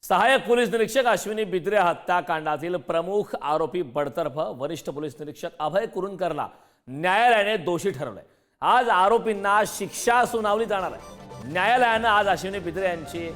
सहाय्यक पोलीस निरीक्षक अश्विनी बिद्रे हत्याकांडातील प्रमुख आरोपी बडतर्फ वरिष्ठ पोलीस निरीक्षक अभय कुरुंदकरला न्यायालयाने दोषी ठरवलंय। आज आरोपींना शिक्षा सुनावली जाणार आहे। न्यायालयाने आज अश्विनी बिद्रे यांची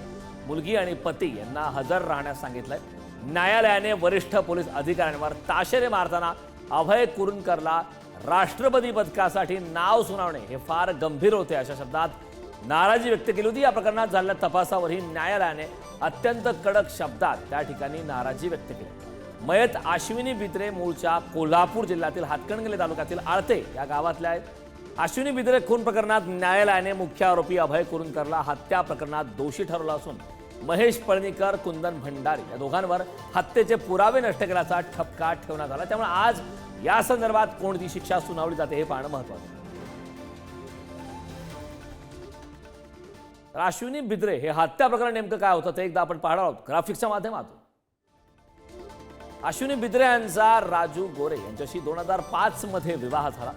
मुलगी आणि पती यांना हजर राहण्यास सांगितलंय। न्यायालयाने वरिष्ठ पोलीस अधिकाऱ्यांवर ताशेरे मारताना अभय कुरुंदकरला राष्ट्रपती पदकासाठी नाव सुनावणे हे फार गंभीर होते अशा शब्दात नाराजी व्यक्त केली होती। या प्रकरणात झालेल्या तपासावरही न्यायालयाने अत्यंत कडक शब्दात त्या ठिकाणी नाराजी व्यक्त केली। मयत अश्विनी बिद्रे मूळच्या कोल्हापूर जिल्ह्यातील हातकणंगले तालुक्यातील आळते या गावातल्या आहेत। अश्विनी बिद्रे खून प्रकरणात न्यायालयाने मुख्य आरोपी अभय कुरुंदकरला हत्या प्रकरणात दोषी ठरवलं असून महेश पळणीकर, कुंदन भंडारी या दोघांवर हत्येचे पुरावे नष्ट केल्याचा ठपका ठेवण्यात आला। त्यामुळे आज या संदर्भात कोणती शिक्षा सुनावली जाते हे पाहणं महत्त्वाचं आहे। अश्विनी बिद्रे हे हत्या प्रकरण नेमकं काय होतं ते एकदा आपण पाहणार आहोत ग्राफिक्सच्या माध्यमातून। अश्विनी बिद्रे यांचा राजू गोरे यांच्याशी 2005 मध्ये विवाह झाला।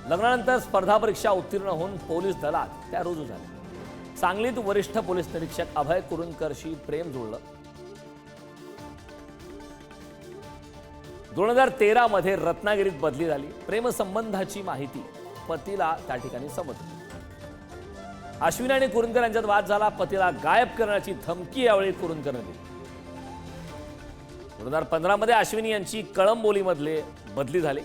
लग्नानंतर स्पर्धा परीक्षा उत्तीर्ण होऊन पोलीस दलात त्या रुजू झाल्या। सांगलीत वरिष्ठ पोलीस निरीक्षक अभय कुरुंदकरशी प्रेम जुळलं। 2013 मध्ये रत्नागिरीत बदली झाली। प्रेमसंबंधाची माहिती पतीला त्या ठिकाणी समजली। अश्विनी आणि कुरुंदकर यांच्यात वाद झाला। पतीला गायब करण्याची धमकी यावेळी कुरुंदकरने दिली। 2015 मध्ये अश्विनी यांची कळंबोलीमध्ये बदली झाली।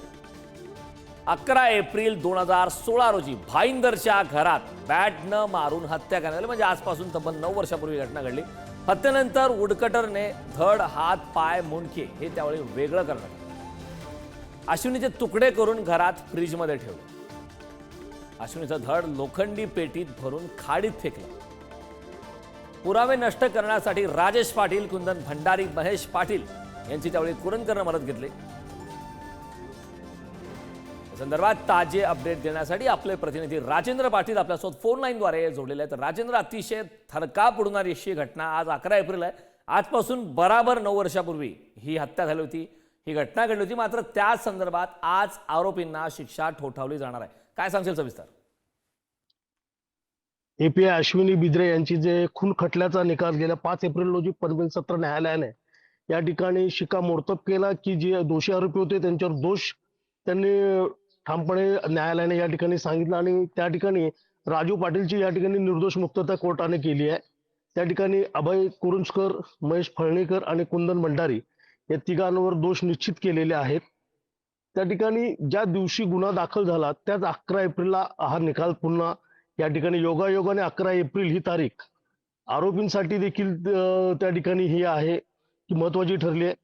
11 एप्रिल 2016 रोजी भाईंदरच्या घरात बॅटनं मारून हत्या करण्यात आली। म्हणजे आजपासून तब्बल 9 वर्षापूर्वी घटना घडली। हत्येनंतर वुडकटरने धड, हात, पाय, मुंडके हे त्यावेळी वेगळं करण्यात आलं। अश्विनीचे तुकडे करून घरात फ्रीजमध्ये ठेवले। अश्विनीचं धड लोखंडी पेटीत भरून खाडीत फेकलं। पुरावे नष्ट करण्यासाठी राजेश पाटील, कुंदन भंडारी, महेश पाटील यांची त्यावेळी कुरुंदकरने मदत घेतली। या संदर्भात ताजे अपडेट देण्यासाठी आपले प्रतिनिधी राजेंद्र पाटील आपल्यासोबत फोन लाईनद्वारे जोडलेले आहेत। राजेंद्र, अतिशय थरकाप उडणारी अशी घटना आज 11 एप्रिल आहे। आजपासून बराबर 9 वर्षापूर्वी ही हत्या झाली होती, ही घटना घडली होती। मात्र त्या संदर्भात आज आरोपींना शिक्षा ठोठावली जाणार आहे। काय सांगशील सविस्तर? एपीआय अश्विनी बिद्रे यांची जे खून खटल्याचा निकाल गेल्या 5 एप्रिल रोजी पनवेल सत्र न्यायालयाने या ठिकाणी शिक्कामोर्तब केला की जे दोषी आरोपी होते त्यांच्यावर दोष त्यांनी ठामपणे न्यायालयाने या ठिकाणी सांगितलं आणि त्या ठिकाणी राजू पाटीलची या ठिकाणी निर्दोष मुक्तता कोर्टाने केली आहे। त्या ठिकाणी अभय कुरुंदकर, महेश फळणीकर आणि कुंदन भंडारी या तिघांवर दोष निश्चित केलेले आहेत। त्या ठिकाणी ज्या दिवशी गुन्हा दाखल झाला त्याच 11 एप्रिलला हा निकाल पुन्हा या ठिकाणी योगायोगाने 11 एप्रिल ही तारीख आरोपींसाठी देखील त्या ठिकाणी ही आहे की महत्वाची ठरली आहे।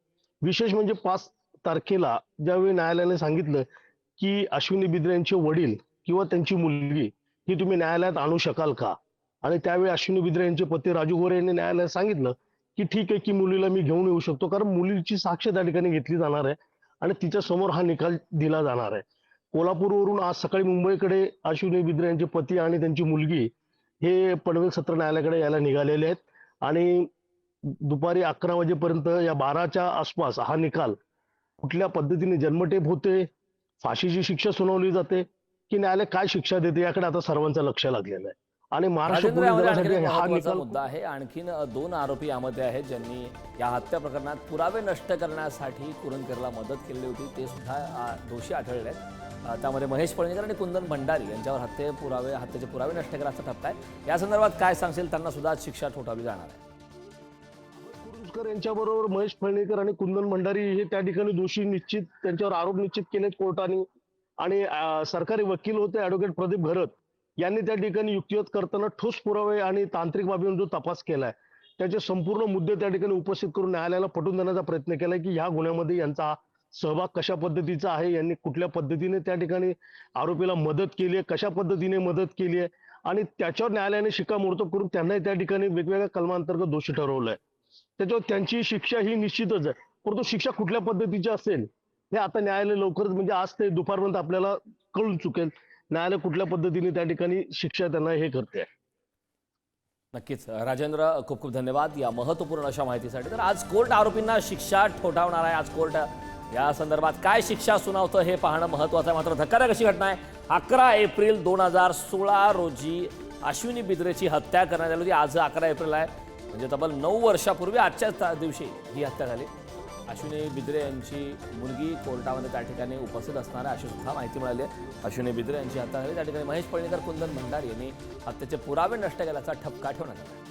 विशेष म्हणजे 5 तारखेला ज्यावेळी न्यायालयाने सांगितलं की अश्विनी बिद्रे यांचे वडील किंवा त्यांची मुलगी ही तुम्ही न्यायालयात आणू शकाल का, आणि त्यावेळी अश्विनी बिद्रे यांचे पती राजू गोरे यांनी न्यायालयात सांगितलं की ठीक आहे की मुलीला मी घेऊन येऊ शकतो, कारण मुलीची साक्ष त्या ठिकाणी घेतली जाणार आहे आणि तिच्या समोर हा निकाल दिला जाणार आहे। कोल्हापूरवरून आज सकाळी मुंबईकडे अश्विनी बिद्रे यांचे पती आणि त्यांची मुलगी हे पनवेल सत्र न्यायालयाकडे यायला निघालेले आहेत आणि दुपारी 11 वाजेपर्यंत या 12च्या आसपास हा निकाल कुठल्या पद्धतीने जन्मठेप होते, फाशीची शिक्षा सुनावली जाते की न्यायालय काय शिक्षा देते याकडे आता सर्वांचं लक्ष लागलेलं आहे। आणि महाराष्ट्र पोलीस दलासाठी हा निकाल मुद्दा आहे। आणखीन 2 आरोपी यामध्ये आहेत ज्यांनी या हत्या प्रकरणात पुरावे नष्ट करण्यासाठी कुरुंदकरला मदत केली होती, ते सुद्धा दोषी आढळले आहेत। त्यामध्ये महेश पळणीकर आणि कुंदन भंडारी यांच्यावर हत्येचे पुरावे नष्ट करण्याचा ठपका आहे। या संदर्भात काय सांगशील? त्यांना सुद्धा शिक्षा ठोठावली जाणार आहे। कुरुंदकर यांच्याबरोबर महेश फळणीकर आणि कुंदन भंडारी हे त्या ठिकाणी दोषी निश्चित, त्यांच्यावर आरोप निश्चित केले कोर्टाने आणि सरकारी वकील होते ॲडव्होकेट प्रदीप घरत यांनी त्या ठिकाणी युक्तिवाद करताना ठोस पुरावे आणि तांत्रिक बाबींवर जो तपास केलाय त्याचे संपूर्ण मुद्दे त्या ठिकाणी उपस्थित करून न्यायालयाला पटवून देण्याचा प्रयत्न केलाय की ह्या गुन्ह्यामध्ये यांचा सहभाग कशा पद्धतीचा आहे, यांनी कुठल्या पद्धतीने त्या ठिकाणी आरोपीला मदत केली आहे, कशा पद्धतीने मदत केली आहे आणि त्याच्यावर न्यायालयाने शिक्कामोर्तब करून त्यांनाही त्या ठिकाणी वेगवेगळ्या कलमांतर्गत दोषी ठरवलंय। त्याच्यावर त्यांची शिक्षा ही निश्चितच आहे, परंतु शिक्षा कुठल्या पद्धतीची असेल हे आता न्यायालय लवकरच, म्हणजे आज ते दुपारपर्यंत आपल्याला कळून चुकेल न्यायालय कुठल्या पद्धतीने त्या ठिकाणी शिक्षा त्यांना हे करते। नक्कीच राजेंद्र, खूप खूप धन्यवाद या महत्त्वपूर्ण अशा माहितीसाठी। तर आज कोर्ट आरोपींना शिक्षा ठोठावणार आहे। आज कोर्ट या संदर्भात काय शिक्षा सुनावतं हे पाहणं महत्त्वाचं आहे। मात्र धक्कादायक अशी घटना आहे। 11 एप्रिल 2016 रोजी अश्विनी बिद्रेची हत्या करण्यात आली होती। आज 11 एप्रिल आहे। म्हणजे तब्बल 9 वर्षापूर्वी आजच्याच दिवशी ही हत्या झाली. अश्विनी बिद्रे यांची मुलगी कोर्टामध्ये त्या ठिकाणी उपस्थित असणार आहे अशी सुद्धा माहिती मिळाली आहे. अश्विनी बिद्रे यांची हत्या झाली. त्या ठिकाणी महेश पळणीकर, कुंदन भंडारी यांनी हत्येचे पुरावे नष्ट केल्याचा ठपका ठेवण्यात आला.